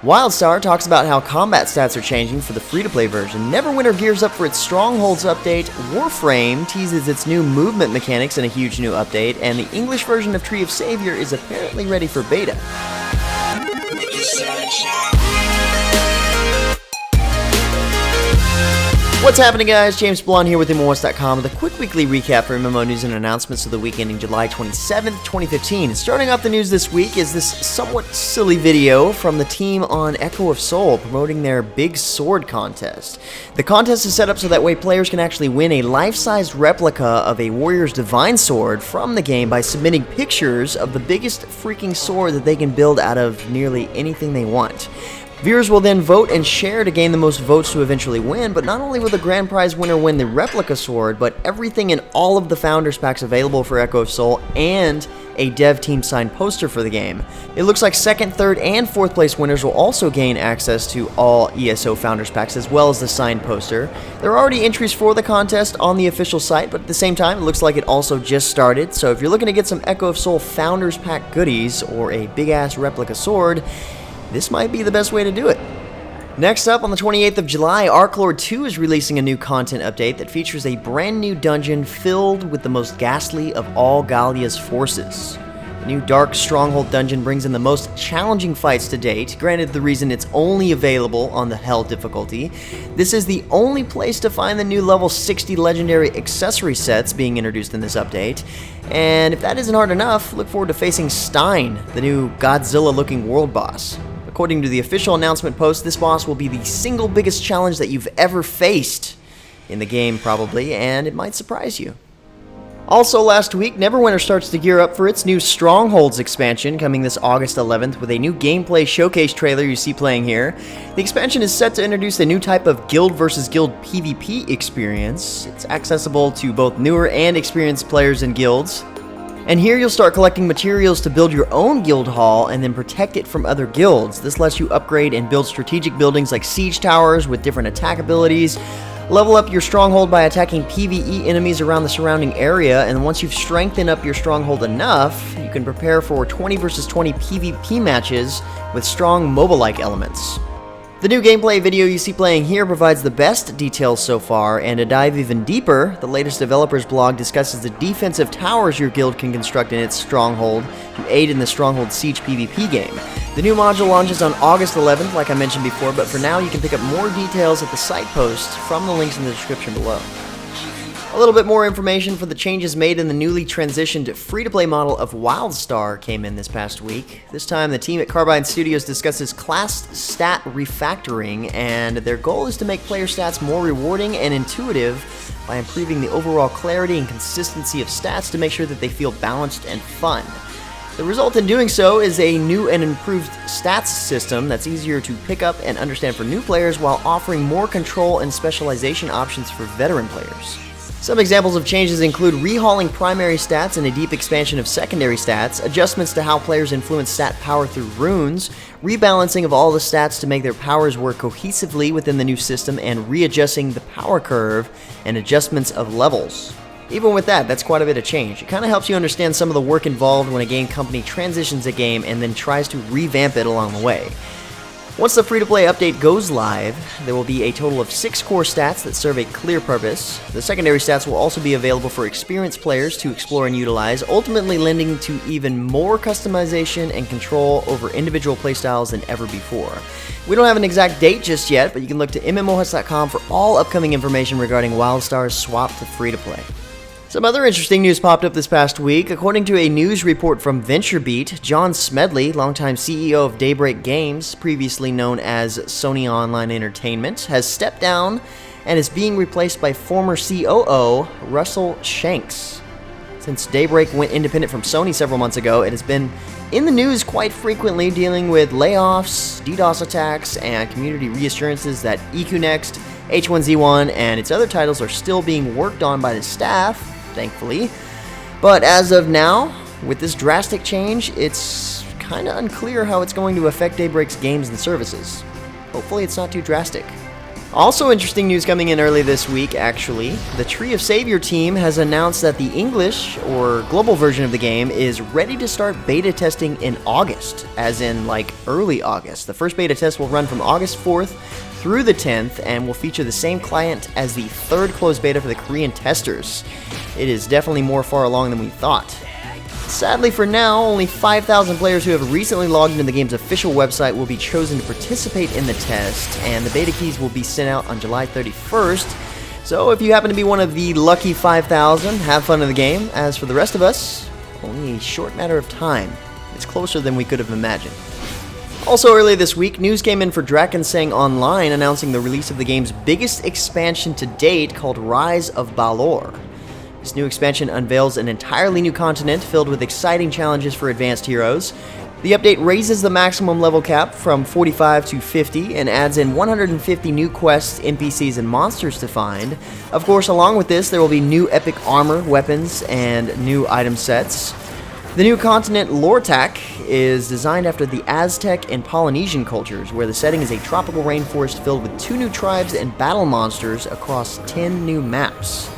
Wildstar talks about how combat stats are changing for the free-to-play version. Neverwinter gears up for its Strongholds update. Warframe teases its new movement mechanics in a huge new update. And the English version of Tree of Savior is apparently ready for beta. What's happening, guys? James Blonde here with MMOHuts.com with a quick weekly recap for MMO news and announcements of the week ending July 27th, 2015. Starting off the news this week is this somewhat silly video from the team on Echo of Soul promoting their Big Sword contest. The contest is set up so that way players can actually win a life-sized replica of a warrior's divine sword from the game by submitting pictures of the biggest freaking sword that they can build out of nearly anything they want. Viewers will then vote and share to gain the most votes to eventually win, but not only will the grand prize winner win the replica sword, but everything in all of the Founders Packs available for Echo of Soul and a dev team signed poster for the game. It looks like 2nd, 3rd, and 4th place winners will also gain access to all ESO Founders Packs as well as the signed poster. There are already entries for the contest on the official site, but at the same time, it looks like it also just started, so if you're looking to get some Echo of Soul Founders Pack goodies or a big-ass replica sword, this might be the best way to do it. Next up, on the 28th of July, Archlord II is releasing a new content update that features a brand new dungeon filled with the most ghastly of all Gallia's forces. The new Dark Stronghold dungeon brings in the most challenging fights to date, granted the reason it's only available on the Hell difficulty. This is the only place to find the new level 60 legendary accessory sets being introduced in this update. And if that isn't hard enough, look forward to facing Stein, the new Godzilla-looking world boss. According to the official announcement post, this boss will be the single biggest challenge that you've ever faced in the game, probably, and it might surprise you. Also last week, Neverwinter starts to gear up for its new Strongholds expansion coming this August 11th with a new gameplay showcase trailer you see playing here. The expansion is set to introduce a new type of guild versus guild PvP experience. It's accessible to both newer and experienced players in guilds. And here you'll start collecting materials to build your own guild hall and then protect it from other guilds. This lets you upgrade and build strategic buildings like siege towers with different attack abilities, level up your stronghold by attacking PvE enemies around the surrounding area, and once you've strengthened up your stronghold enough, you can prepare for 20 versus 20 PvP matches with strong MOBA-like elements. The new gameplay video you see playing here provides the best details so far, and to dive even deeper, the latest developers blog discusses the defensive towers your guild can construct in its stronghold to aid in the Stronghold Siege PvP game. The new module launches on August 11th, like I mentioned before, but for now you can pick up more details at the site post from the links in the description below. A little bit more information for the changes made in the newly transitioned free-to-play model of Wildstar came in this past week. This time, the team at Carbine Studios discusses class stat refactoring, and their goal is to make player stats more rewarding and intuitive by improving the overall clarity and consistency of stats to make sure that they feel balanced and fun. The result in doing so is a new and improved stats system that's easier to pick up and understand for new players while offering more control and specialization options for veteran players. Some examples of changes include rehauling primary stats and a deep expansion of secondary stats, adjustments to how players influence stat power through runes, rebalancing of all the stats to make their powers work cohesively within the new system, and readjusting the power curve and adjustments of levels. Even with that, that's quite a bit of change. It kind of helps you understand some of the work involved when a game company transitions a game and then tries to revamp it along the way. Once the free-to-play update goes live, there will be a total of 6 core stats that serve a clear purpose. The secondary stats will also be available for experienced players to explore and utilize, ultimately lending to even more customization and control over individual playstyles than ever before. We don't have an exact date just yet, but you can look to MMOHuts.com for all upcoming information regarding Wildstar's swap to free-to-play. Some other interesting news popped up this past week. According to a news report from VentureBeat, John Smedley, longtime CEO of Daybreak Games, previously known as Sony Online Entertainment, has stepped down and is being replaced by former COO Russell Shanks. Since Daybreak went independent from Sony several months ago, it has been in the news quite frequently dealing with layoffs, DDoS attacks, and community reassurances that EQNext, H1Z1, and its other titles are still being worked on by the staff, thankfully. But as of now, with this drastic change, it's kinda unclear how it's going to affect Daybreak's games and services. Hopefully it's not too drastic. Also interesting news coming in early this week, actually. The Tree of Savior team has announced that the English, or global version of the game, is ready to start beta testing in August, as in, like, early August. The first beta test will run from August 4th through the 10th, and will feature the same client as the third closed beta for the Korean testers. It is definitely more far along than we thought. Sadly for now, only 5,000 players who have recently logged into the game's official website will be chosen to participate in the test, and the beta keys will be sent out on July 31st. So if you happen to be one of the lucky 5,000, have fun in the game. As for the rest of us, only a short matter of time. It's closer than we could have imagined. Also earlier this week, news came in for Drakensang Online announcing the release of the game's biggest expansion to date called Rise of Balor. This new expansion unveils an entirely new continent filled with exciting challenges for advanced heroes. The update raises the maximum level cap from 45 to 50 and adds in 150 new quests, NPCs, and monsters to find. Of course, along with this, there will be new epic armor, weapons, and new item sets. The new continent, Lortak, is designed after the Aztec and Polynesian cultures, where the setting is a tropical rainforest filled with 2 new tribes and battle monsters across 10 new maps.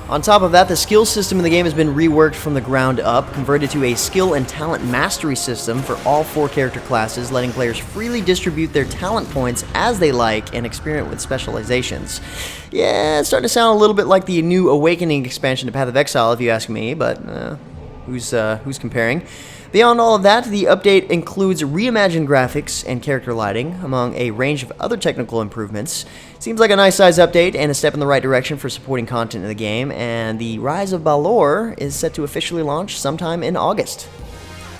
On top of that, the skill system in the game has been reworked from the ground up, converted to a skill and talent mastery system for all 4 character classes, letting players freely distribute their talent points as they like and experiment with specializations. Yeah, it's starting to sound a little bit like the new Awakening expansion to Path of Exile, if you ask me, but who's comparing? Beyond all of that, the update includes reimagined graphics and character lighting, among a range of other technical improvements. Seems like a nice size update and a step in the right direction for supporting content in the game, and the Rise of Balor is set to officially launch sometime in August.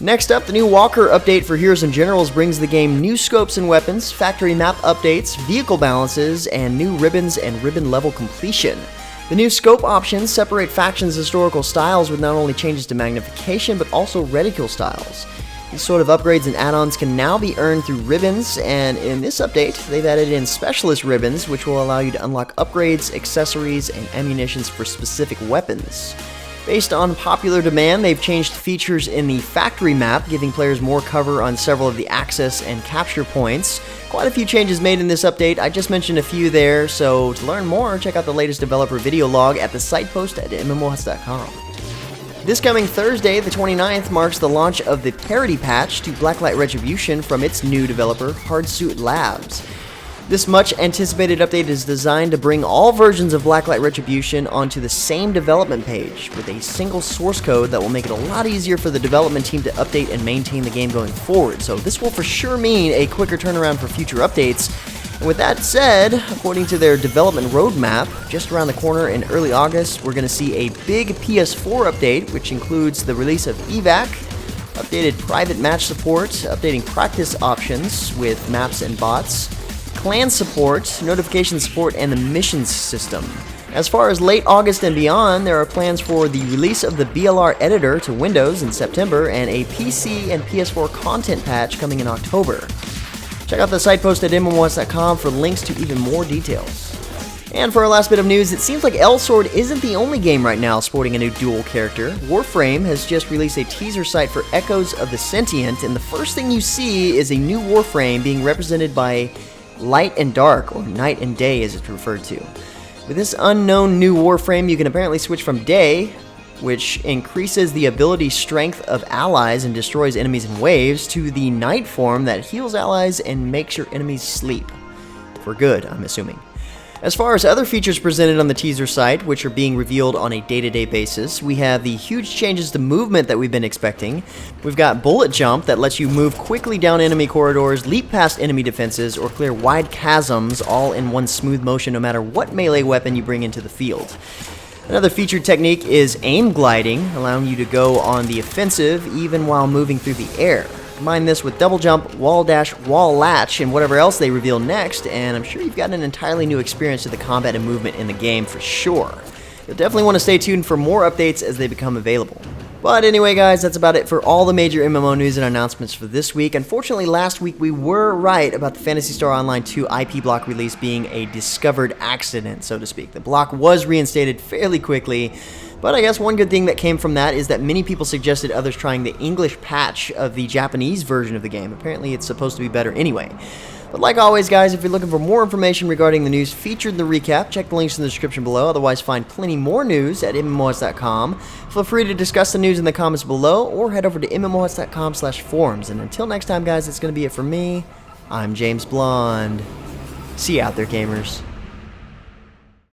Next up, the new Walker update for Heroes and Generals brings the game new scopes and weapons, factory map updates, vehicle balances, and new ribbons and ribbon level completion. The new scope options separate factions' historical styles with not only changes to magnification, but also reticule styles. These sort of upgrades and add-ons can now be earned through ribbons, and in this update, they've added in specialist ribbons, which will allow you to unlock upgrades, accessories, and ammunitions for specific weapons. Based on popular demand, they've changed features in the factory map, giving players more cover on several of the access and capture points. Quite a few changes made in this update. I just mentioned a few there, so to learn more, check out the latest developer video log at the site post at MMOHuts.com. This coming Thursday, the 29th, marks the launch of the Parity patch to Blacklight Retribution from its new developer, Hardsuit Labs. This much-anticipated update is designed to bring all versions of Blacklight Retribution onto the same development page with a single source code that will make it a lot easier for the development team to update and maintain the game going forward. So this will for sure mean a quicker turnaround for future updates. And with that said, according to their development roadmap, just around the corner in early August, we're going to see a big PS4 update, which includes the release of EVAC, updated private match support, updating practice options with maps and bots, clan support, notification support, and the missions system. As far as late August and beyond, there are plans for the release of the BLR editor to Windows in September and a PC and PS4 content patch coming in October. Check out the site post at MMOHuts.com for links to even more details. And for our last bit of news, it seems like Elsword isn't the only game right now sporting a new dual character. Warframe has just released a teaser site for Echoes of the Sentient, and the first thing you see is a new Warframe being represented by Light and Dark, or Night and Day as it's referred to. With this unknown new Warframe, you can apparently switch from Day, which increases the ability strength of allies and destroys enemies in waves, to the Night form that heals allies and makes your enemies sleep. For good, I'm assuming. As far as other features presented on the teaser site, which are being revealed on a day-to-day basis, we have the huge changes to movement that we've been expecting. We've got Bullet Jump that lets you move quickly down enemy corridors, leap past enemy defenses, or clear wide chasms all in one smooth motion no matter what melee weapon you bring into the field. Another featured technique is aim gliding, allowing you to go on the offensive even while moving through the air. Combine this with double jump, wall dash, wall latch, and whatever else they reveal next, and I'm sure you've got an entirely new experience to the combat and movement in the game for sure. You'll definitely want to stay tuned for more updates as they become available. But anyway, guys, that's about it for all the major MMO news and announcements for this week. Unfortunately, last week we were right about the Phantasy Star Online 2 IP block release being a discovered accident, so to speak. The block was reinstated fairly quickly, but I guess one good thing that came from that is that many people suggested others trying the English patch of the Japanese version of the game. Apparently it's supposed to be better anyway. But like always, guys, if you're looking for more information regarding the news featured in the recap, check the links in the description below. Otherwise, find plenty more news at MMOHuts.com. Feel free to discuss the news in the comments below, or head over to MMOHuts.com/forums. And until next time, guys, it's going to be it for me. I'm James Blonde. See you out there, gamers.